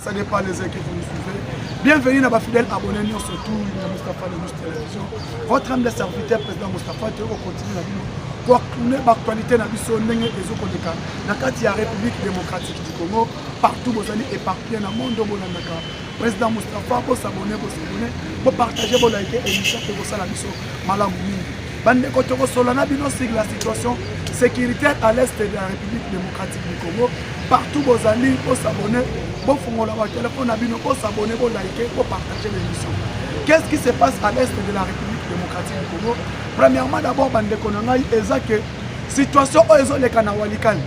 Ça dépend des heures que vous nous suivez. Bienvenue à ma fidèle abonnés, surtout à Moustapha de News Télévision. Votre âme de serviteur, président Moustapha, tu continue la vidéo. Pour l'actualité, na biso ndenge ezokoleka na kati ya République démocratique du Congo, partout vous allez éparpillé dans le monde bonanaka. Président Moustapha, pour s'abonner, pour partager, pour liker émission et pour ça la biso malamu mingi. Bande kotoko solana bino sur la situation sécuritaire à l'est de la République démocratique du Congo. Partout vous allez pour s'abonner, pour fongola votre téléphone à bino, pour s'abonner, pour liker, pour partager l'émission. Qu'est-ce qui se passe à l'est de la République démocratique du Congo? Premièrement, d'abord, bande konangai ezake situation oezo le kanawalikali.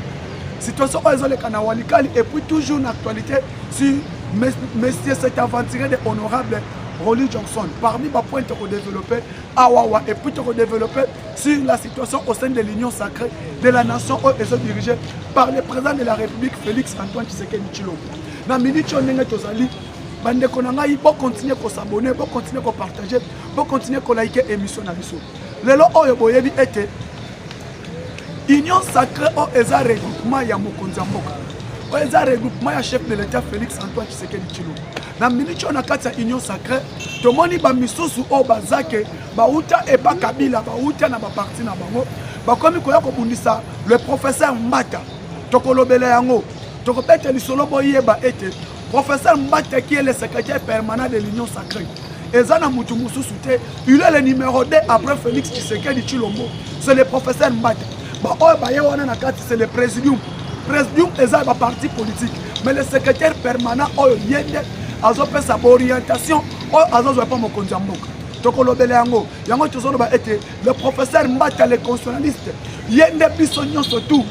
Situation oezo le kanawalikali et puis toujours une actualité sur monsieur cet aventurier de honorable Rolly Johnson. Parmi les points qu'on développé à Wawa et puis qu'on développé sur la situation au sein de l'Union sacrée de la nation dirigée par le président de la République Félix Antoine Tshisekedi Tshilombo. Na minute onenge tozali bande konangai pour continuer à s'abonner, pour continuer à partager, pour continuer à liker émission na biso. Lelo oyo boyebi ete Union sacrée o eza regroupement ya mokonzi mboka. O eza regroupement ya chef de l'État Félix Antoine Tshisekedi Tshilombo. Na minute na kati ya Union sacrée tomoni ba misusu o bazake bauta e ba kabila bauta na ba parti na bango bakomi koya ko bundisa le professeur Mbata tokolobela yango tokopete lisolo boyeba ete professeur Mbata qui est le secrétaire permanent de l'Union sacrée. Ezana Mutumusou Souté, il est le numéro 2 après Félix Tshisekedi Tshilombo. C'est le professeur Mbata. C'est le présidium. Présidium est un parti politique. Mais le secrétaire permanent, il a sa orientation. Le professeur Mbata, le constitutionnaliste, il y a des bisognes surtout.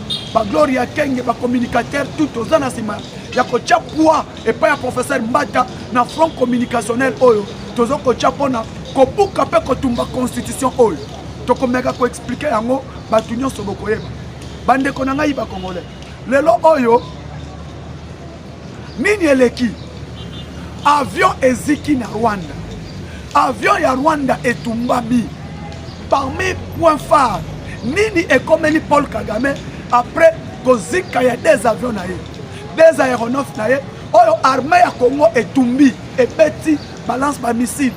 Gloria Kenge, le communicateur, tout aux anasima. Il y a un poids et pas un professeur Mbata dans le front communicationnel. Tozo ko chapona ko buka pe ko tumba constitution oyo to ko mega ko expliquer yango batunyo soboko yeba bande ko nanga iba congolais lelo oyo nini eleki avion eziki na Rwanda avion ya Rwanda etumbabi parmi point phare nini ekomeli Paul Kagame après ko zika ya des avions na ye des aéronefs na ye oyo armée ya Congo etumbi ebeti balance ba missile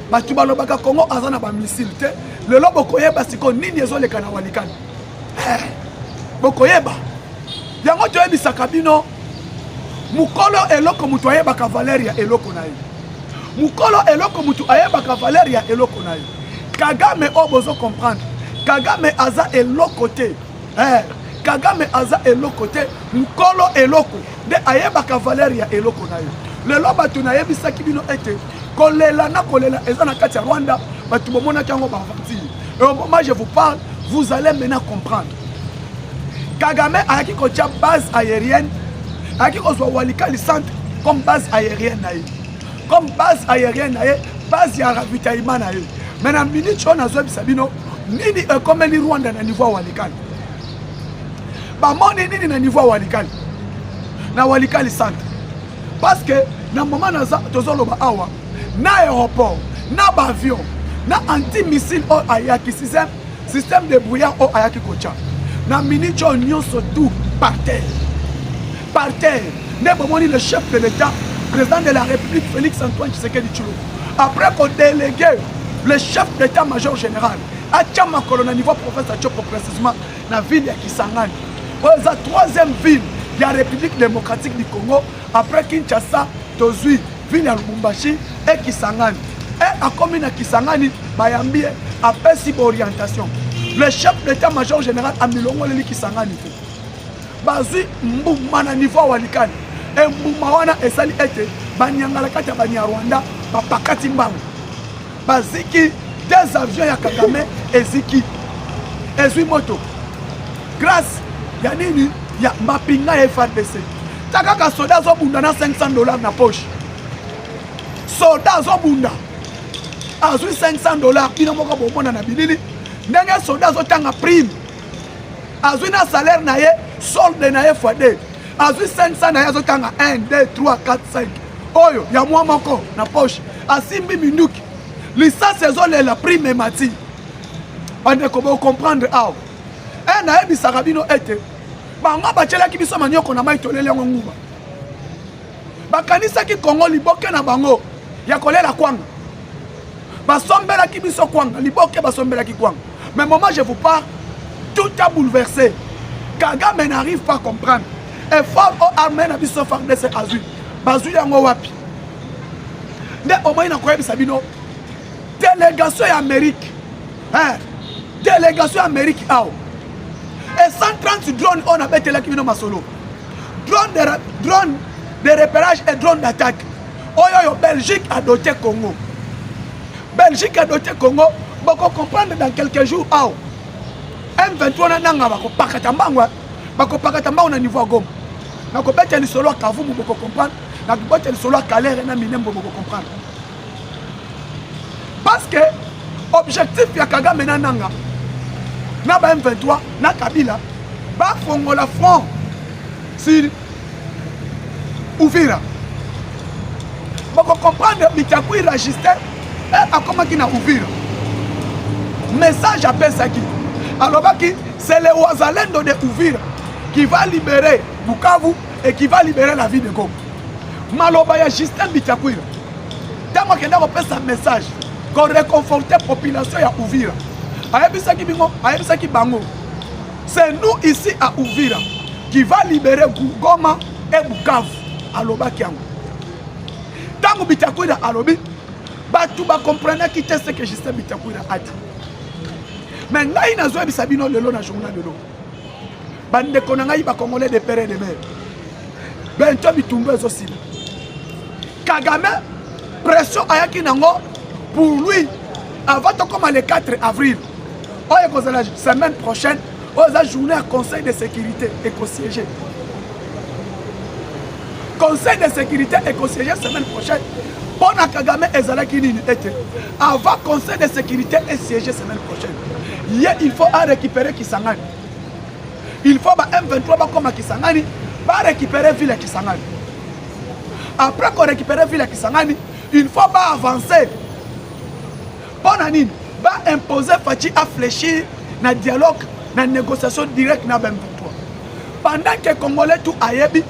batu balobaka Congo azana ba missile te lelo bokoyeba siko nini ezoleka na walikani bokoyeba yango toyebisaka bino mukolo eloko mutu ayebaka Valeria eloko na ye mukolo eloko mutu ayebaka Valeria eloko na ye Kagame obozo comprendre Kagame aza eloko te Kagame aza eloko te mukolo eloko de ayebaka Valeria eloko na ye lelo batu na yebisa kibino ete kolela na kolela ezana kati ya Rwanda batu bomona kango ba avanti et au moment je vous parle vous allez maintenant comprendre Kagame ayaki ko tia base aérienne ayaki ko zwa Walikali centre comme base aérienne na ye comme base aérienne na ye base ya ravitaillement na ye mais na minute on azo bisa bino nini ekomeli Rwanda na niveau Walikali ba moni nini na niveau Walikali na Walikali centre parce que na moment naza tozoloba awa na aéroport na avion na anti-missile o ayaki système de brouillard o ayaki kocha na minute nyonso tout par terre ne bomoni le chef de l'État président de la République Félix Antoine Tshisekedi Tshilombo après qu'on délégué le chef d'état-major général à Tchamakolo na niveau province à Tchoko précisément na ville ya Kisangani la troisième ville de la République démocratique du Congo après Kinshasa, Tozui, ville ya Lubumbashi et Kisangani. Et à commune à Kisangani, Bayambi a fait orientation. Le chef d'état-major général a mis le Kisangani. Bazui Mbouma na niveau Walikani. Et Mbouma wana esali ete banyangala kati ya banya Rwanda bapakati mbangu. Baziki des avions ya Kagame eziki. Ezui moto. Grâce ya nini ya mapinga ya FARDC. Takaka soda zo bunda na $500 na poche. Soda zo bunda. Azui $500 ina moko bomona na bilili. Ndenge soda zo tanga prime. Azui na salaire na ye solde na ye fois2. Azui 500 na ye zo tanga 1 2 3 4 5. Oyo ya mwa moko na poche. Asimbi minuki. Licence zo le la prime mati. Bande ko comprendre aw. Na yebi sarabino ete banga bachelaki biso manioko na mai tolele nguba bakanisa ki Congo liboke na bango ya kolela kwanga basombela ki biso kwanga liboke basombela ki kwanga. Mais moment je vous parle, tout a bouleversé. Kagame n'arrive pas à comprendre. Et fort au armée na biso FARDC azui bazui yango wapi nde au moins na koyebi sabino délégation ya Amérique délégation Amérique ao et 130 drones on a betela ki bino masolo drone de repérage et drone d'attaque. Oyo Belgique a doté Congo. Belgique a doté Congo. Boko comprendre dans quelques jours ao M23 na nga bako pakatambangwa bako pakatambangwa na niveau Goma. Na ko betela solo Kavumu boko comprendre. Na ko betela solo Kalere na Minembo boko comprendre. Parce que objectif ya Kagame na nanga na ba M23 na Kabila ba fongola front sur Uvira. Boko comprendre Bitakwira Justin a comment qui na Uvira. Message à Pesaki. Alors c'est le Ouazalendo de Uvira qui va libérer Bukavu et qui va libérer la ville de Goma. Malobaya Justin Bitakwira. Tamo kenda ko pesa message qu'on réconforte la population ya Uvira. Ayebisaki bingo, ayebisaki bango. C'est nous ici à Uvira qui va libérer Goma et Bukavu. Alobaki yango. Tango Bitakwira alobi, batu ba comprendre qui était ce que Justin Bitakwira a dit. Mais ngai nazo bisabino lelo na journal lelo. Bande konanga ba congolais de père et de mère. Bento bitumba aussi. Kagame pression ayaki nango pour lui avant de comme le 4 avril. Oye ko la semaine prochaine, oza journée à conseil de sécurité et co-siégé. Conseil de sécurité et co-siégé semaine prochaine. Pour Kagame ezalaki nini était. Avant conseil de sécurité et siégé semaine prochaine. Il faut récupérer Kisangani. Il faut M23 comme Kisangani, récupérer ville Kisangani. Après qu'on récupère ville Kisangani, il faut avancer. Pour imposer Fachi à fléchir dans dialogue, dans négociation directe na M23. Pendant que Congolais tout ayebi,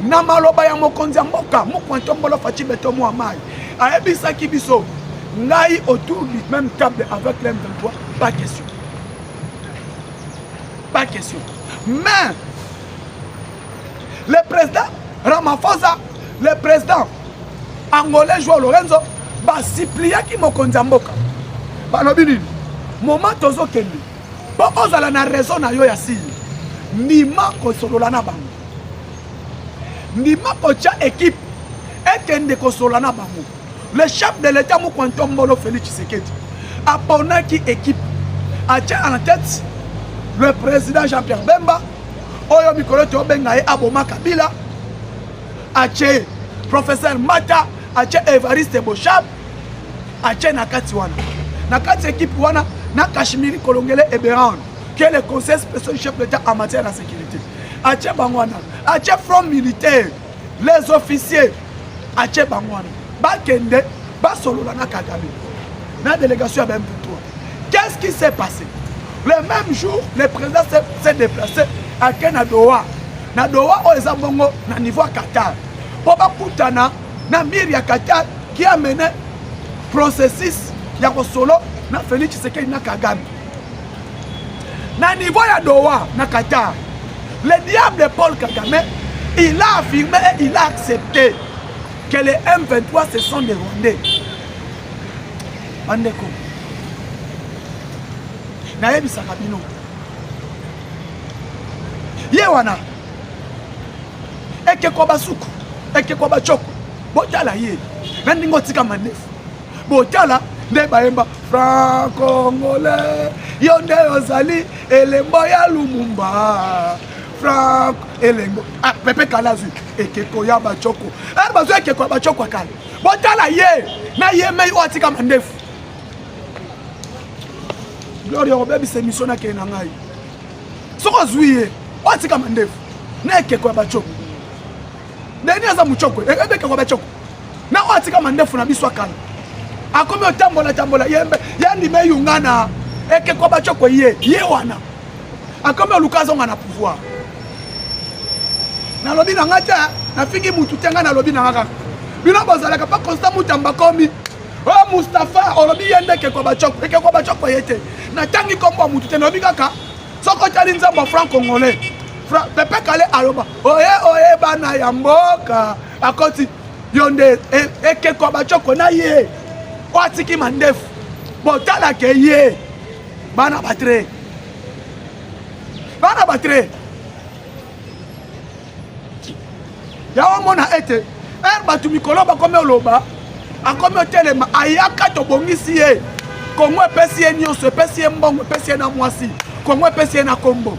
na maloba ya mokonzi mboka, mokwantombolo Fachi beto mo amai. Ayebi saki biso, ngai autour du même table avec l'M23, pas question. Pas question. Mais le président Ramaphosa, le président angolais Joao Lorenzo, va supplier qui mokonzi mboka. Balobini, moment tozo kende. Bon ozala na raison na yo ya si. Nima ko solola na bango. Nima ko cha équipe et kende ko solola na bango. Le chef de l'État Mokwantombolo Félix Tshisekedi a ponné qui équipe a tient en tête le président Jean-Pierre Bemba, Oyo Mikolo Tobenga et Aboma Kabila, a tient professeur Mata, a tient Evariste Bochab, a tient Nakati Wana. Nakati équipe Wana, na Kashmiri Kolongele et Béran, qui est le conseil spécial chef d'État en matière de sécurité. A tient Bangwana, a tient front militaire, les officiers, a tient Bangwana. Bakende, Basolola na Kagame, na délégation à M23. Qu'est-ce qui s'est passé? Le même jour, le président s'est déplacé à Kenadoa. Nadoa au Ezambongo, na niveau Qatar. Poba Koutana, na Miria Qatar, qui a mené processus Yakosolo, na Félix Tshisekedi na Kagame. Na niveau ya Doha, na Qatar, le diable de Paul Kagame, il a affirmé et il a accepté que les M23 ce sont des Rwandais. Bandeko. Naebi Sakabino. Yewana. Eke kwa basuku. Eke kwa bachoko. Botala ye. Nandingo tika mandefu. Botala. Neba emba. Franc-Congolais. Yonde ozali. Elembo ya Lumumba. Franck Elengo. Ah, Pepe Kalazu. Ekeko ya bachoko. Ah, bazo ekeko ya bachoko akala. Botala ye. Na ye mei oatika mandefu. Gloria Robebi c'est mission na ke na ngai. Soko zuiye. Oatika mandefu. Na ekeko ya bachoko. Ndeni aza muchoko. Ekeko ya bachoko. Na oatika mandefu na biso akala. Akomi otambola yembe. Yandi me yungana. Ekeko ya bachoko ye. Ye wana. Akomi olukazo ngana pouvoir. Na lobi na ngata na fingi mutu tenga na lobi na ngaka bino bazalaka pas constant mutamba komi oh Mustapha olobi yende ke ko bachoko yete na tangi kombo mutu te lobi kaka soko tali nzambo franc congolais pepe kale aloba oye bana ya mboka akoti yonde eke ko bachoko na ye watiki mandefu botala ke ye bana batre yawa mona ete batu mikolo bakome oloba akome otelema ayaka tobongisi ye kongo epesi ye nyonso epesi ye mbongo epesi ye na mwasi kongo epesi ye na kombo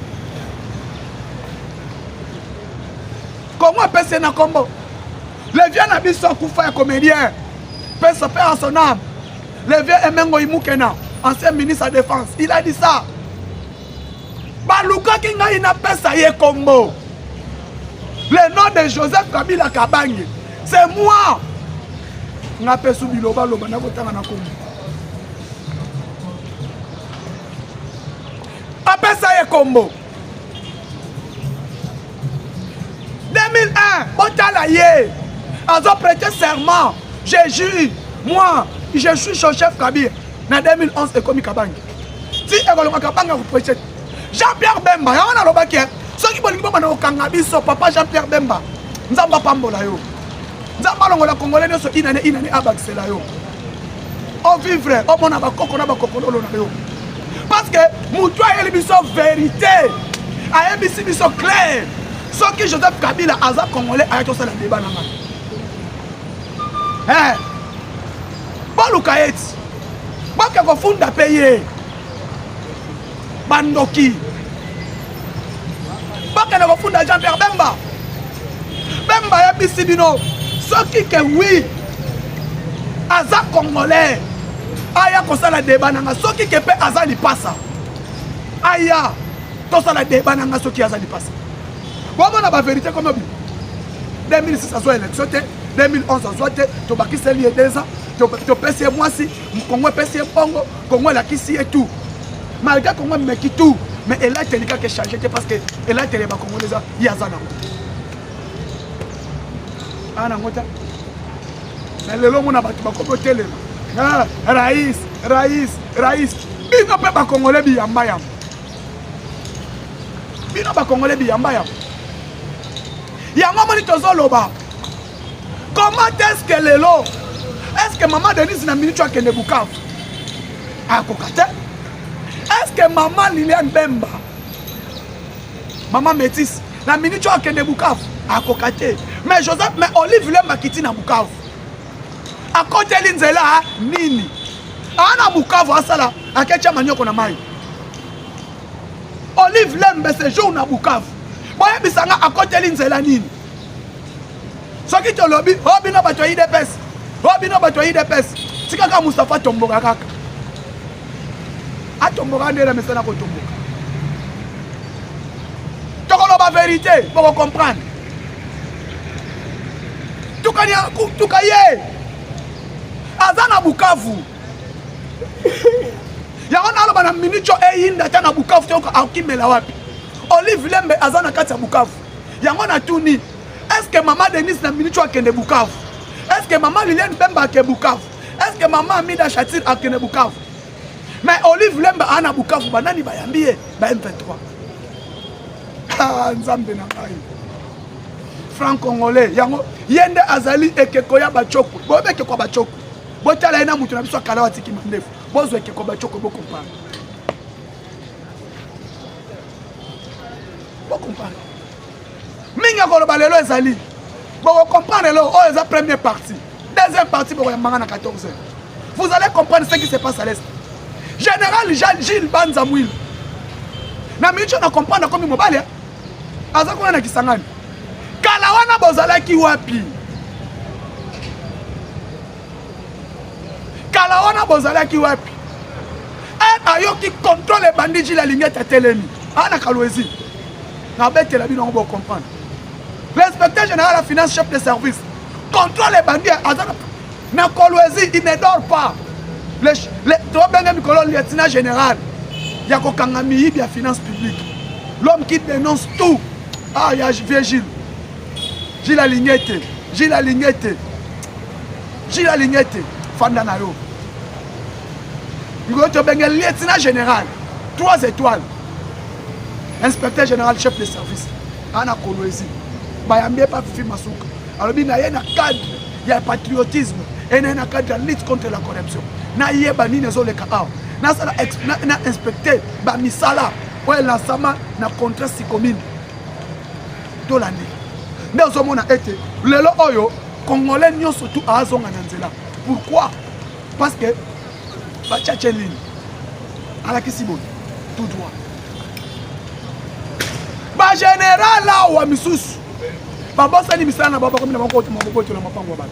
le vieux na biso akufa ya comédien pesa père à son âme le vieux Emengo Imukena ancien ministre de la défense il a dit ça baluka ki ngai na pesa ye kombo le nom de Joseph Kabila Kabange c'est moi nga pesu biloba loba na kotanga na kombo apesa ye kombo 2001 botala ye azo prêté serment je jure moi je suis son chef Kabila na 2011 ekomi Kabange si ekolonga Kabanga ko prêcher Jean-Pierre Bemba ya wana lobaki soki bolingi bomana okanga biso papa Jean-Pierre Bemba nzamba pambola yo nzamba longola congolais nyonso inane abakisela yo o vivre o mona bakoko na bakokololo na yo parce que mutu ayeli biso vérité ayebisi biso clair soki Joseph Kabila aza congolais ayaki osala débat na nga boluka eti boke kofunda pe ye bandoki bakende kofunda Jean-Pierre Bemba yebisi bino soki ke oui aza congolais aya kosala débat nanga soki ke pe aza lipasa aya tosala débat nanga soki aza lipasa bomona ba vérité comme obi 2006 azo élection te 2011 azo te tobakiseli ye 2 ans topesi ye mwasi Congo epesi ye bongo Congo elakisi ye tout malgré Congo meki tout mais elle a été que changer parce que elle a été les Congolais yazana ana ngota mais le lomo na batu bakopo tele rais bino pe ba Congolais biyamba yam bino ba Congolais biyamba yam yango moni tozoloba comment est-ce que lelo est-ce que maman Denise na minute akende Bukavu akokate est-ce que maman Liliane Bemba maman Métis na minute akende Bukavu akokate mais Joseph mais Olive Lemba kiti na Bukavu akoteli nzela nini ana Bukavu asala akecha manyoko na mai Olive Lemba ce jour na Bukavu boye bisanga akoteli nzela nini soki tolobi obino bato IDPS tika ka Mustapha tomboka kaka atomboka ndela mesana ko tomboka tokolo ba vérité pour comprendre tukaye azana Bukavu yango na aloba na minute eyinda ta na Bukavu toka akimela wapi Olive Lembe azana kati ya Bukavu yango na tuni est-ce que maman Denise na minute akende Bukavu est-ce que maman Liliane Bemba akende Bukavu est-ce que maman Amida Chatir akende Bukavu mais Olive Lembe ana Bukavu banani bayambie ba M23 nzambe na ngai franc congolais yango yende azali ekeko ya bachoko bobeke kwa bachoko botala ina mutu na biso kala watiki mandefu bozo ekeko bachoko bo comprendre minga ko balelo ezali bo comprendre lo o eza première partie deuxième partie bo yambanga na 14h vous allez comprendre ce qui se passe à l'est général Gilles Banzamouil na minute na comprendre comme mobile aza kuna na Kisangani kala wana bozalaki wapi kala wana bozalaki wapi ayoki contrôle bandiji la lingette telemi ana kalwezi na bete la bino on comprendre l'inspecteur général de la finance chef de service contrôle les bandits azana na kolwezi il ne dort pas le trobenga mikolo lieutenant général ya kokanga miyibi ya finance publique l'homme qui dénonce tout il y a vieux Gilles Gilles Alignete, Gilles Alignete, Gilles Alignete, Fandanayo. Nous avons un lieutenant général, 3 étoiles, inspecteur général, chef de service, Anna Koloesi, Bayambe pas Fifi Masuka. Alors, il y a un cadre, il y a patriotisme, et il y a un cadre de lutte contre la corruption. Il y a un inspecteur, Bamisala, où il y a un contrat si commune. Tout l'année. Nous avons été, les Congolais nous surtout à Azongananzela. Pourquoi? Parce que, Bachatchelin, à la Kissibon, tout droit. Ba général là ou Amissous. Baba Sani Misana na Baba comme na Moko na Mapango Baba.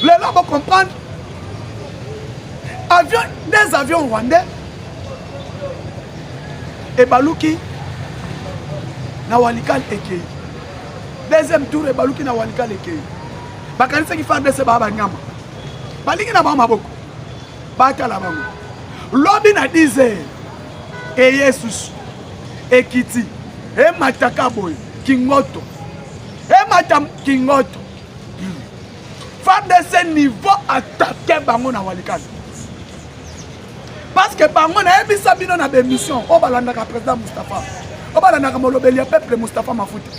Les là vont comprendre. Des avions rwandais. Et Baluki na Walikal Ekei. Deuxième tour et Baluki na Walikal Ekei. Bakanisa qui fait de ce Baba Nyama. Baliki na Bama Boko. Bata la Bama. Lobby na 10 heures. Et Jesus. Ekiti. Et Matakaboy. Kingoto. Et Matam Kingoto. Faire de ce niveau attaquer Bango na Walikal. Parce que Bango na ebi sabino na bémission. O balanda ka président Moustapha. O balanda ka molobeli peuple Moustapha Mafuta.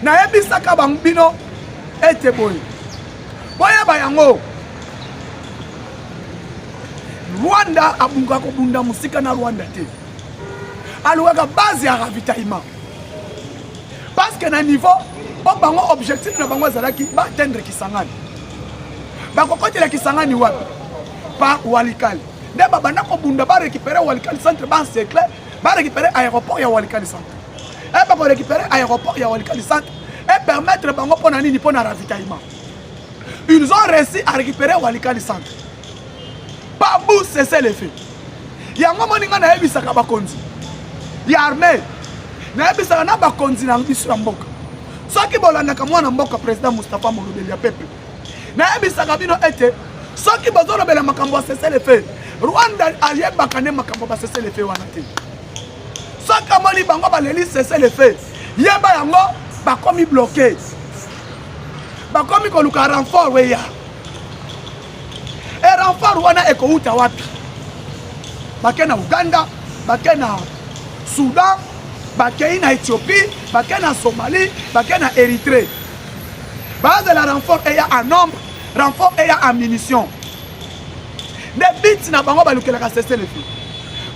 Na ebi saka bambino ete boy. Boya bayango. Rwanda abunga ko bunda musika na Rwanda te. Alouaka base ya ravitaillement. Parce que na niveau o bango objectif na bango zalaki ba atteindre Kisangani. Ba kokotela Kisangani wapi? Pa Walikal. De babanda ko bunda ba récupérer Walikal centre ba secret, ba récupérer aéroport ya Walikal centre. Et ba ko récupérer aéroport ya Walikal centre et permettre bango pona nini pona ravitaillement. Ils ont réussi à récupérer Walikal centre. Pas bout cesser les faits. Yango moninga na ebisaka bakonzi. Ya armée. Na ebisaka na bakonzi na biso ya mboka. Soki bolandaka mwana mboka président Moustapha Molobeli ya peuple. Na ebisaka bino ete soki bozolobela makambo ya cesser les faits. Rwanda ayebaka ne makambo ba cesser les faits wana te. Soki amoni bango baleli cesser les faits. Yeba yango bakomi bloqué. Bakomi koluka renfort weya. Et renfort wana eko uta wapi? Bakena Uganda, bakena Soudan, bakena Éthiopie, bakena Somalie, bakena Érythrée. Base de la renfort est en nombre, renfort est en munitions. Des bits n'a pas de cesser le feu.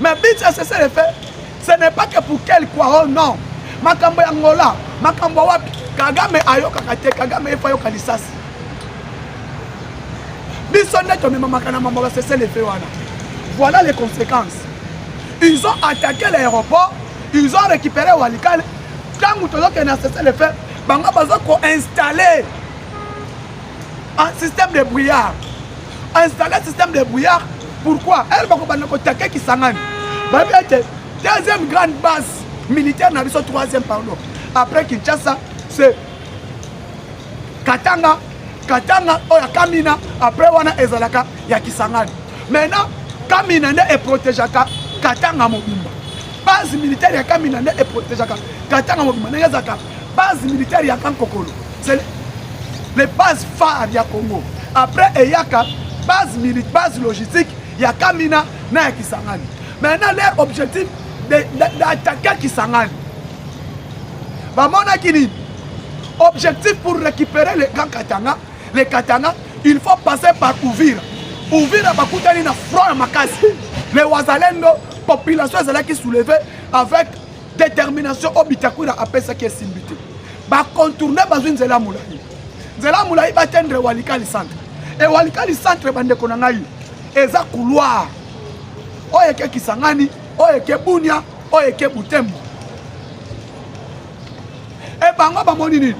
Mais bits à cesser le feu, ce n'est pas que pour quel quoi, oh non. Makambo Angola, Makambo wapi, Kagame ayoka kate, Kagame efayo kalisasi. Voilà les conséquences. Ils ont attaqué l'aéroport, ils ont récupéré Walikal. Quand nous avons cessé le fait, ils ont installé un système de brouillard. Installer un système de brouillard. Pourquoi? Elle va attaquer Kisangani. Deuxième grande base militaire, troisième pardon. Après Kinshasa, c'est Katanga. Katanga oya Kamina après wana ezalaka ya Kisangani. Maintenant Kamina est protégé Katanga mobimba. Base militaire ya Kamina est protégé Katanga mobimba. Nezaka base militaire ya Kankokolo. C'est les bases phares ya Congo. Après eyaka base militaire, base logistique ya Kamina na ya Kisangani. Maintenant leur objectif d'attaquer Kisangani. Bamona kini objectif pour récupérer le Grand Katanga. Les Katanga, il faut passer par Uvira. Uvira bakutani na front makasi. Les Wazalendo, population qui soulevée avec détermination au Bitakura après ce qui est simbité. Ba contourner bazou Nzela Moulayi. Nzela Moulayi va atteindre Walikali centre. Et Walikali centre bande konangai. Eza couloir. Oyeke Kisangani, oyeke Bunia, oyeke Butembo. Et bango ba monini.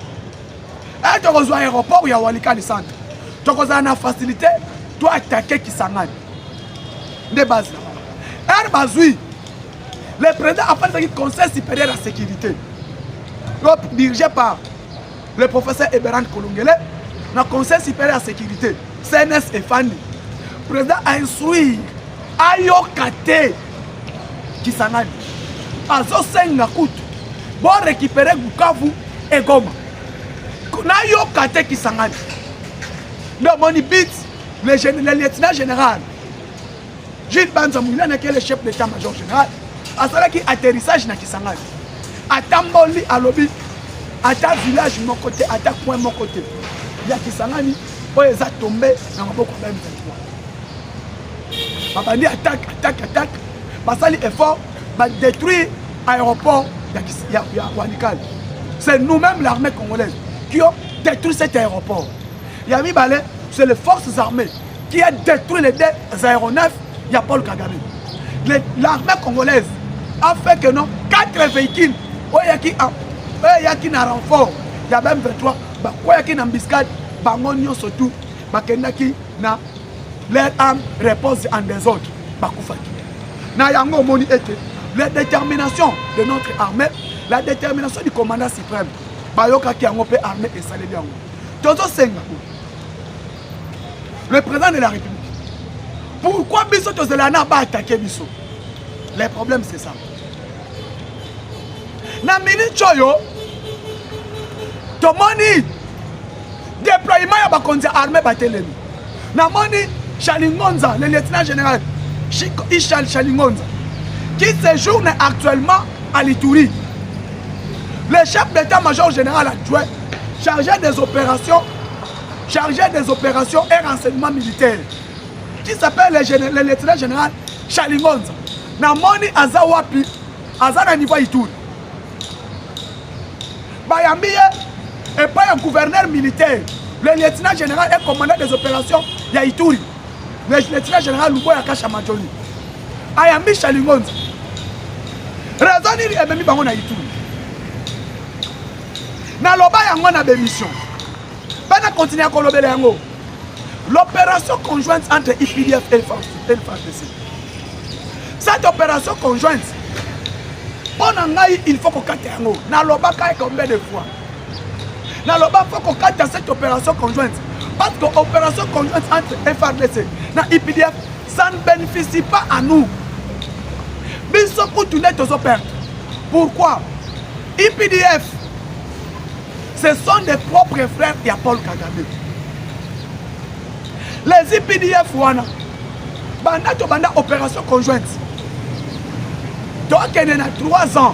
Et tu as un aéroport où il y a Walikali centre. Tu as une facilité, tu as attaqué Kisangani. De base là. Le président a fait le conseil supérieur de la sécurité. Dirigé par le professeur Eberand Kolongele, le conseil supérieur de la sécurité, CNS et Fandi. Le président a instruit Ayokate Kisangani. Azo Senga Kutu. bon récupérer Bukavu et Goma. Na yo kate qui sangani. Donc mon bit le lieutenant général Gilles Banzamouila n'est que le chef d'état-major général. À cela qui atterrissage na Kisangani. À Tamboli à Lobi, à ta village mon côté, à ta coin mon côté. Il y a Kisangani, où ils ont tombé dans beaucoup de M23. Papa dit attaque. Basali effort, va détruire l'aéroport de Walikale. C'est nous-mêmes l'armée congolaise qui ont détruit cet aéroport. Yami Balé, c'est les forces armées qui ont détruit les deux aéronefs. Il y a Paul Kagame. L'armée congolaise a fait que non, 4 véhicules, il y a qui n'a renfort, il y a même 23, il y a qui n'a biscade, il y a surtout, il y a qui n'a leur âme repose en désordre. La détermination de notre armée, la détermination du commandant suprême, qui a armé et salé bien. Le président de la République. Pourquoi Bisso Tozelana va attaquer Bisso? Les problèmes, c'est ça. Na minute choyo, tomoni déploiement ya bakonzi armée batelemi. Na moni Chalingonza, le lieutenant général Ishal Chalingonza, qui séjourne actuellement à l'Ituri. Le chef d'état-major général adjoint chargé des opérations et renseignements militaires, qui s'appelle le lieutenant général Chalingonza. Namoni Azawapi, Azana niveau Ituri. Bayambiye et pas un gouverneur militaire. Le lieutenant général est commandant des opérations de Ituri. Le lieutenant général Luboya Kashamadjoli. Ayambi Chalingonza. Raison il est même bango na Ituri. Na loba yango na bémission. Bana continuer à kolobela yango. L'opération conjointe entre IPDF et le FARDC. Cette opération conjointe, il faut qu'on casse yango. Na loba kai combien de fois? Na loba faut qu'on casse cette opération conjointe. Parce que l'opération conjointe entre FARDC et IPDF, ça ne bénéficie pas à nous. Pourquoi? IPDF, ce sont des propres frères de Paul Kagame. Les IPDF, banda opération conjointe. Donc, il y a 3 ans.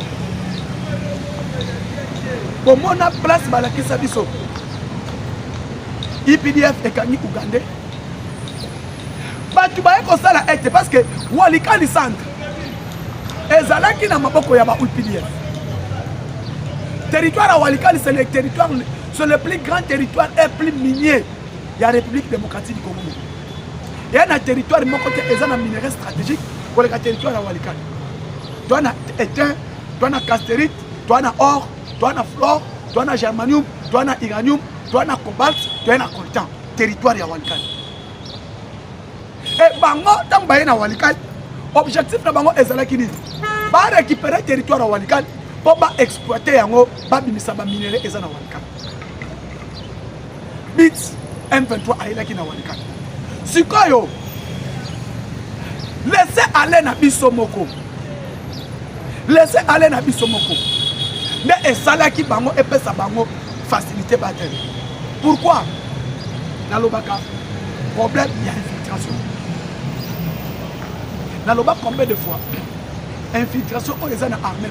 Pour mon place, IPDF est gagné Ougandais. Tu vas parce que Walikale centre. Et Zalaki n'a pas IPDF. Territoire à Walikale, c'est le territoire, c'est le plus grand territoire et plus minier. Il y a la République démocratique du Congo. Il y a un territoire, de mon côté, il y a un minerai stratégique pour le territoire à Walikale. Tu as éteint, tu as castérite, tu as or, tu as flore, tu as germanium, tu as uranium, tu as cobalt, tu as coltan. Territoire à Walikale. Et bango, tant que na Walikale, objectif de bango est de récupérer le territoire à Walikale pour exploiter yango, pour bimisa ba minerai et na Walikale. Bits M23 aïlaki na Walikale. Sikoyo, laissez aller na Bissomoko. Laissez aller na Bissomoko. Mais et salaki bango et pesa bango facilité bataille. Pourquoi? Dans le Baka, problème, il y a infiltration. Dans le Baka, combien de fois? Infiltration, on les a dans l'armée.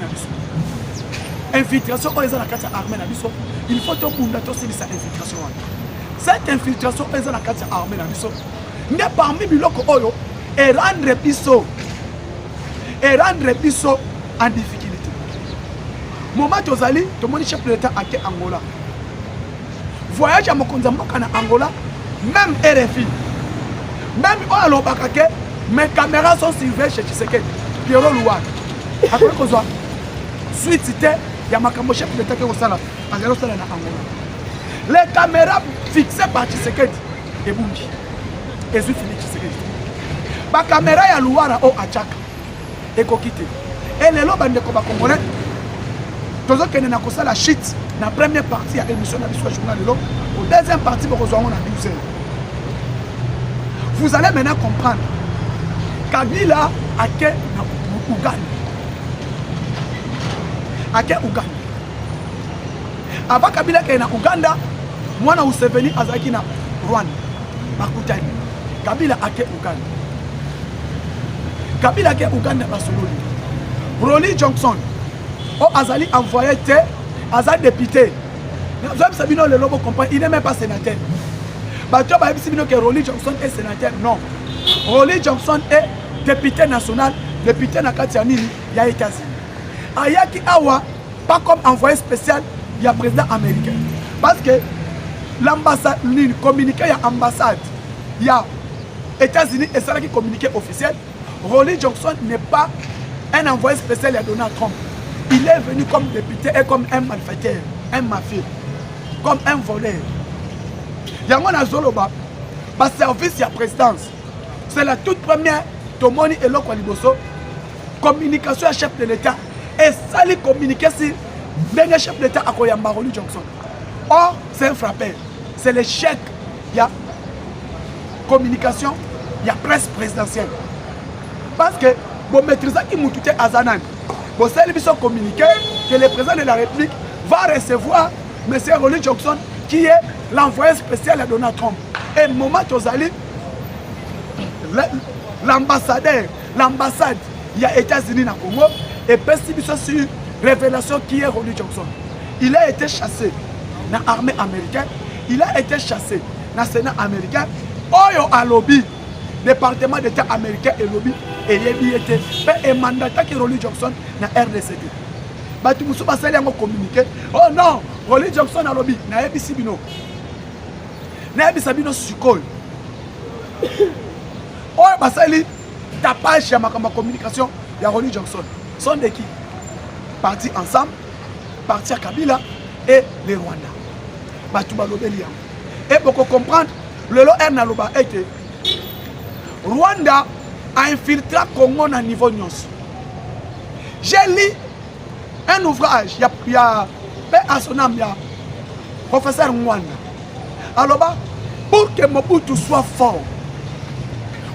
Infiltration, on les a dans l'armée. Il faut que vous ayez cette infiltration. Cette infiltration, on les a dans l'armée. Mais parmi les locaux, et rendre Bisso en difficulté. Moment où vous allez, tout le monde chef de l'État à Angola. Voyage à Mokonzamboka en Angola, même RFI, même Olobakake, mes caméras sont suivies chez Tshisekedi, Pierrot Louane. Après qu'on soit, suite c'était, il y a ma chef de l'État qui est au Sala, en Angola. Les caméras fixées par Tshisekedi et Bungi. Et je finis Tshisekedi. Ma caméra est à Louane au Achaka. Et Kokite. Et les lobes de Koba Congolais, tous ceux qui ont la shit, la première partie à l'émission de la journal de l'eau, la deuxième partie, vous allez maintenant comprendre Kabila a quel Ouganda. A quel Ouganda. Avant Kabila qui est en Ouganda, moi na Museveni azaki na Rwanda. Bakutani. Kabila ake Ouganda. Kabila ake Ouganda basololi. Ronnie Johnson, azali envoyé te, azali député. Vous avez Sabino le lobo comprend, il n'est même pas sénateur. Bato ba Sabino que Ronnie Johnson est sénateur, non. Ronnie Johnson est député national, député na kati ya nini ya États-Unis. Ayaki awa pas comme envoyé spécial, il y a président américain. Parce que l'ambassade, le communiqué, il y a ambassade, il y a États-Unis et ça qui communiqué officiel. Ronnie Johnson n'est pas un envoyé spécial à Donald Trump. Il est venu comme député et comme un malfaiteur, un mafieux, comme un voleur. Il y a un Zoloba, par service à la présidence. C'est la toute première Tomoni et Loko Liboso, communication à chef de l'État. Et ça lui communiquer si le chef de l'État a Koyamba Ronnie Johnson. Or, c'est un frappeur. C'est l'échec. Il y a communication, il y a presse présidentielle. Parce que, bon, maîtriser qui m'a tout Azanan, bon, c'est lui qui sont communiqué que le président de la République va recevoir M. Ronnie Johnson, qui est l'envoyé spécial à Donald Trump. Et au moment où l'ambassadeur, l'ambassade, il y a États-Unis dans le Congo, et puis sur révélation qui est Ronnie Johnson. Il a été chassé dans l'armée américaine, il a été chassé dans le Sénat américain, Oyo a lobby, département d'État américain et lobby, et il était mandaté que Ronnie Johnson dans RDCD. Batu musu basali yango communiqué. Oh non, Ronnie Johnson a lobby, na ABC bino. Na ABC bino sukol. Oyo basali tapage ya makamba communication ya Ronnie Johnson. Sont de qui? Parti ensemble, parti à Kabila et les Rwanda. Batu balobeli yango. Et pour comprendre, le lo R naloba était Rwanda a infiltré Congo à niveau nyonso. J'ai lu un ouvrage, il y a à son âme, il y a professeur Mwanda. Alors, pour que Mobutu soit fort,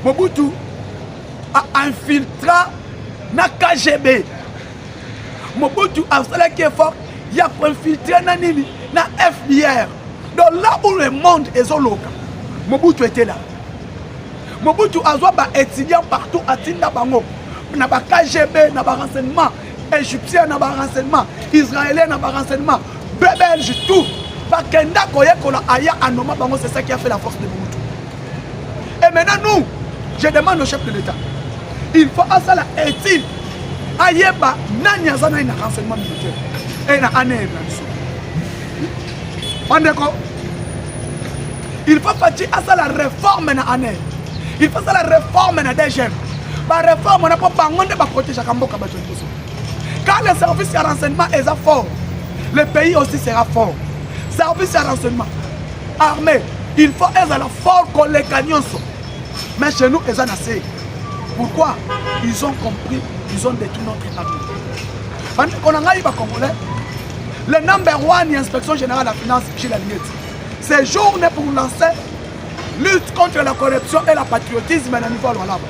Mobutu a infiltré na KGB. Mobutu a fait qui est fort, il a infiltré na FBR. Donc là où le monde est local, Mobutu était là. Mobutu a des étudiants partout à Tinda Bango. Na ba KGB, na ba renseignement égyptien, na ba renseignement israélien, na ba renseignement belge, tout. Bakenda koye kola aya anoma bango, c'est ça qui a fait la force de Mobutu. Et maintenant nous, je demande au chef de l'État, il faut à ça la étude. Ayeba nanya zana ina renseignement militaire. Et na ane il faut partir à ça la réforme na ane. Il faut ça la réforme na DGM. La réforme on n'a pas bangonde ba protéger Kamboka ba. Quand le service de renseignement est fort, le pays aussi sera fort. Service de renseignement, armée, il faut être fort qu'on les gagnons. Mais chez nous, ils en ont assez. Pourquoi? Ils ont compris, ils ont détruit notre armée. Pendant qu'on a eu les Congolais, le number one de l'inspection générale de la finance, Gilles Alignette, c'est journée pour lancer lutte contre la corruption et le patriotisme à niveau là-bas.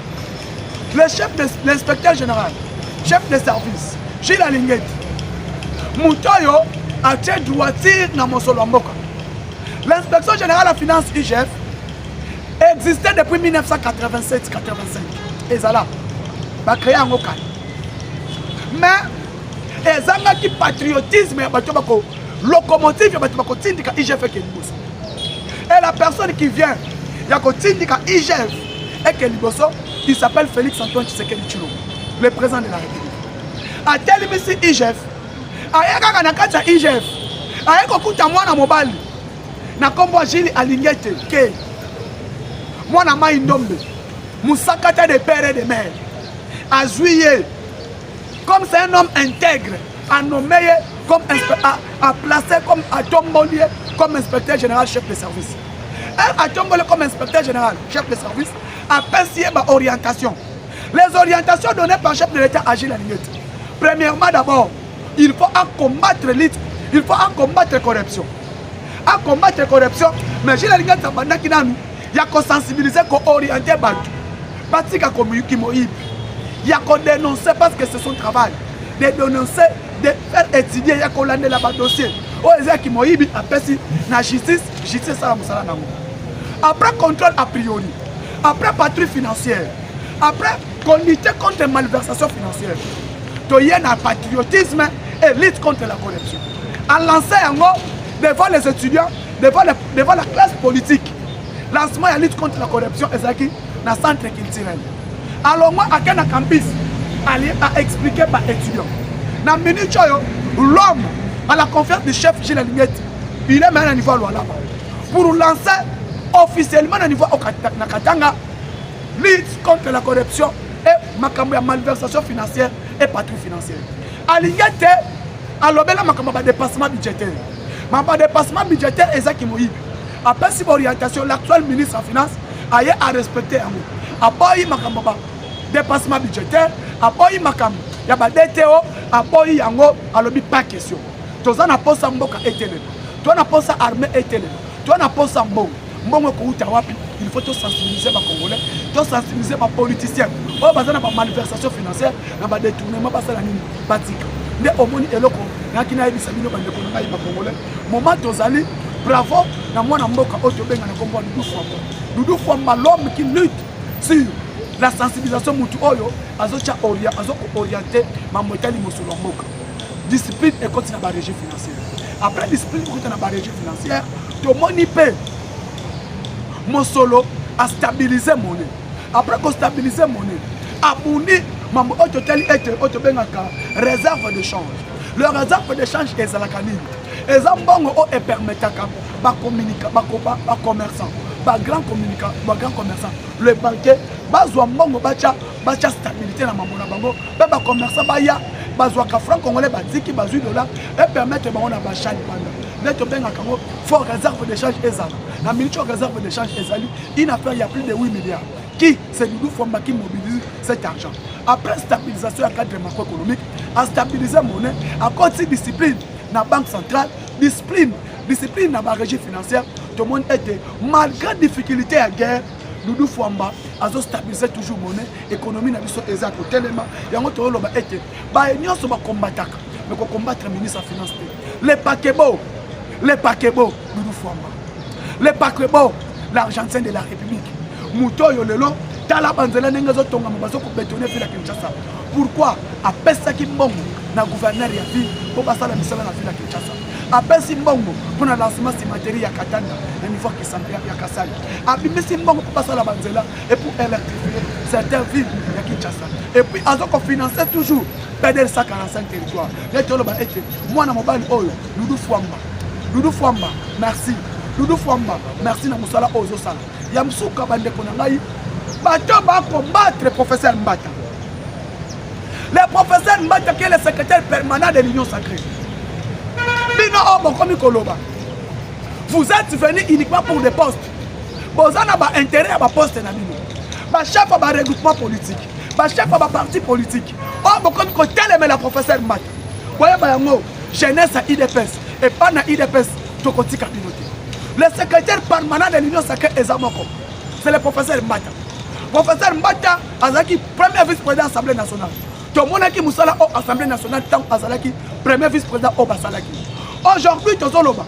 Le chef de l'inspecteur général, chef de service, Gilles Alignette, Moutoyo a été droitier dans mon solo Mboka. L'inspection générale de la finance IGF existait depuis 1987-85. Et ça là, va créer un local. Mais, ils ont un patriotisme, locomotive, IGF et la personne qui vient, il y a IGF et il s'appelle Félix Antoine Tshisekedi Tshilombo, le président de la République. A tel ici IGF, ayaka na kati ya IGF, ayako kuta mwana mobali, na kombo Gilles Alignette ke mwana mai ndombe, musakata de père et de mère, a joué comme c'est un homme intègre, a nommé comme a placé comme à tombolier comme inspecteur général chef de service. À tombolier comme inspecteur général chef de service, a passé ma orientation. Les orientations données par le chef de l'État à Gilles Alignette. Premièrement d'abord, il faut combattre l'élite, il faut combattre la corruption. À combattre la corruption, mais Gilles Alignette il y a qu'on sensibiliser, qu'on orienter Bantu. Parce qu'il y a qu'on dénoncer parce que c'est son travail. De dénoncer, de faire étudier, il y a qu'on lande là-bas dossier. o ezaki moyibi apesi na justice sala musala nango. Après contrôle a priori, après patrouille financière, après qu'on lutte contre la malversation financière, il y a un patriotisme et lutte contre la corruption. En lançant devant les étudiants, devant la classe politique, lancement de la lutte contre la corruption est dans le centre culturel. Alors moi, à un campus, à expliquer par étudiants. Dans minute l'homme à la conférence du chef Gilles Lingeti, il est maintenant à niveau là pour lancer officiellement à niveau Nakatanga lutte contre la corruption et la malversation financière et patrouille financière. À Lingeti, à l'obéla ma dépassement budgétaire. Ma dépassement budgétaire est ça qui m'a dit. Après cette orientation, l'actuel ministre en finance a respecté un mot. Après ma dépassement budgétaire, après ma il y a des DTO, après il y a pas question. Tu as un poste en boka étélé. Tu as un poste armé étélé. Tu as un poste en bon. Il faut sensibiliser les Congolais, sensibiliser les politiciens. Il faut la malversation financière, le détournement, il faut moment bravo, Doudou Fwamba, l'homme qui lutte sur la sensibilisation mutu oyo, orienté discipline et continue la régie financière. Après discipline et la régie financière, tout le monde peut mon solo à stabiliser monnaie. Après qu'on stabilise monnaie, abonner mambo hôtel et réserve de change. Le réserve de change est à la canine. Et ça et permettent à communiquer, à commerçants, à grand commerçant, le banquier, bazwa mbongo bacha stabilité na mambo na bango, ba commerçant baya bazwa ka franc congolais baziki bazui dollar et permettre bango na bachani banda. Neto benga kango fort réserve de change ezala. La minute réserve de change ezali, une affaire il y a plus de 8 milliards. Qui c'est Doudou Fwamba qui mobilise cet argent. Après stabilisation à cadre macroéconomique, à stabiliser monnaie, à continuer discipline dans la banque centrale, discipline dans la régie financière, tout le monde était, malgré difficulté à guerre, Doudou Fwamba a stabilisé toujours monnaie, économie n'a pas été tellement, il y a un autre rôle qui était, il y a un combattant, mais qu'on combattre le ministre de la Finance. Les paquebots, Doudou Fwamba. Les paquebots, l'argentin de la République. Moutoyo lelo, tala banzela nengezo tonga mbazo ko bétonner fila Kinshasa. Pourquoi apesa ki mbongo na gouverneur ya ville pour passer la mission na fila Kinshasa. Apesi mbongo pour na lancement de matériel ya Katanga na niveau Kisangani ya Kasai. Abimisi mbongo pour passer la banzela et pour électrifier certaines villes ya Kinshasa. Et puis azoko financer toujours PDL 145 territoires. Les tolo ba été moi na mobile oyo Doudou Fwamba, merci. Doudou Fwamba, merci na musala ozo sala. Yamsuka bande konangai, bato ba combattre le professeur Mbata. Le professeur Mbata qui est le secrétaire permanent de l'Union sacrée. Bino obo komi koloba. Vous êtes venus uniquement pour des postes. Vous avez un intérêt à poste na bino. Ba chef ba regroupement politique. Ba chef ba parti politique. Obo komi ko teleme la professeur Mbata. Voyez ba yango jeunesse à IDPS et pas na IDPS tokoti kabinote. Le secrétaire permanent de l'Union sacrée est Zamoko. C'est le professeur Mbata. Professeur Mbata, Azaki, premier vice-président de l'Assemblée nationale. Tout le monde qui est à l'Assemblée nationale, tant Azalaki, premier vice-président au Basalaki. Aujourd'hui, tout le monde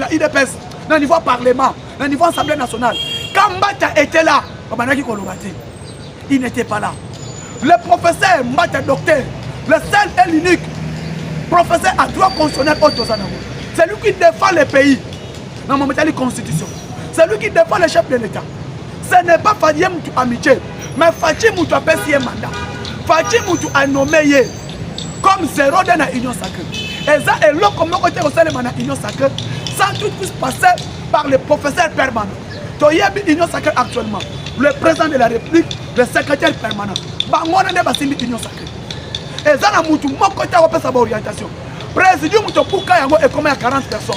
est IDPS, au niveau parlement, au niveau Assemblée nationale. Quand Mbata était là, il n'était pas là. Le professeur Mbata, docteur, le seul et l'unique professeur à droit constitutionnel au Tozanamo. C'est lui qui défend le pays dans la constitution. C'est lui qui défend le chef de l'État. Ce n'est pas Fadie Moutou Amitié, mais Fadie Moutou a passé un mandat. Fadie Moutou a nommé comme zéro dans l'Union sacrée. Et ça est l'autre comme côté au sein de l'Union sacrée, sans tout puisse passer par le professeur permanent. Il y a l'Union sacrée actuellement. Le président de la République, le secrétaire permanent. On a dépassé l'Union sacrée. Et ça, on a côté à sa orientation. Président Moutopuka est comme à 40 personnes.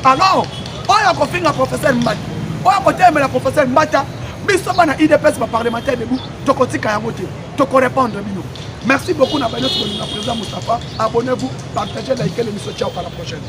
Alors, on a confié un professeur Mbata. On a côté la professeur Mbata. Bisoma na IDPS parlementaire debout. Tokoti Kayamote. Toko répondre. Merci beaucoup, président Moustapha. Abonnez-vous, partagez, likez l'émission. Ciao, à la prochaine.